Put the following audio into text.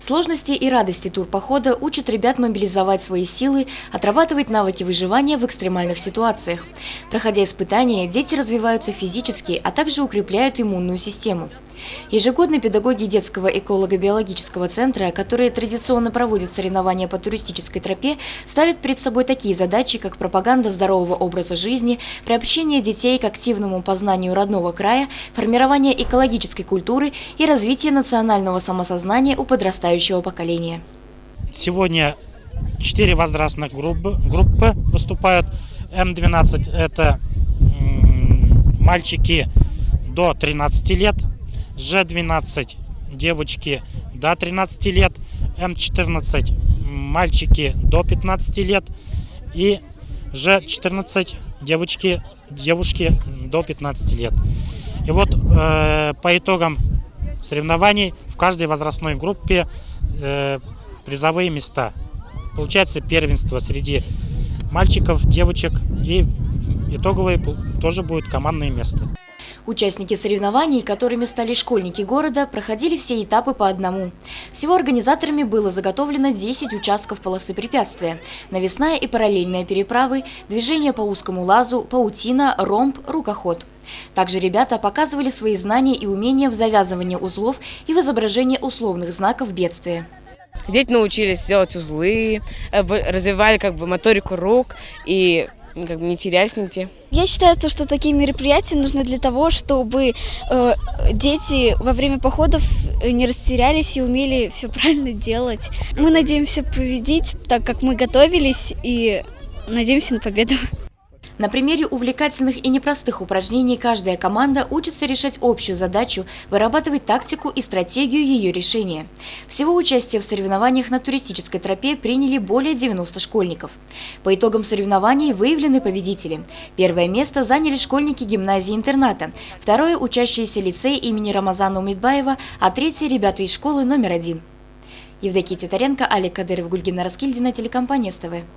Сложности и радости турпохода учат ребят мобилизовать свои силы, отрабатывать навыки выживания в экстремальных ситуациях. Проходя испытания, дети развиваются физически, а также укрепляют иммунную систему. Ежегодно педагоги детского эколого-биологического центра, которые традиционно проводят соревнования по туристической тропе, ставят перед собой такие задачи, как пропаганда здорового образа жизни, приобщение детей к активному познанию родного края, формирование экологической культуры и развитие национального самосознания у подрастающего поколения. Сегодня 4 возрастных группы выступают. М12 – это мальчики до 13 лет, Ж12 – девочки до 13 лет, М14 – мальчики до 15 лет и Ж14 – девушки до 15 лет. И вот по итогам соревнований в каждой возрастной группе призовые места. Получается первенство среди мальчиков, девочек, и итоговые тоже будет командное место. Участники соревнований, которыми стали школьники города, проходили все этапы по одному. Всего организаторами было заготовлено 10 участков полосы препятствия: навесная и параллельная переправы, движение по узкому лазу, паутина, ромб, рукоход. Также ребята показывали свои знания и умения в завязывании узлов и в изображении условных знаков бедствия. Дети научились делать узлы, развивали моторику рук и не терялись нигде. Я считаю, что такие мероприятия нужны для того, чтобы дети во время походов не растерялись и умели все правильно делать. Мы надеемся победить, так как мы готовились, и надеемся на победу. На примере увлекательных и непростых упражнений каждая команда учится решать общую задачу, вырабатывать тактику и стратегию ее решения. Всего участие в соревнованиях на туристической тропе приняли более 90 школьников. По итогам соревнований выявлены победители. Первое место заняли школьники гимназии-интерната, второе – учащиеся лицея имени Рамазана Умидбаева, а третье – ребята из школы номер 1. Евдокия Титаренко, Алик Кадыров, Гульгина Раскильдина, телекомпания СТВ.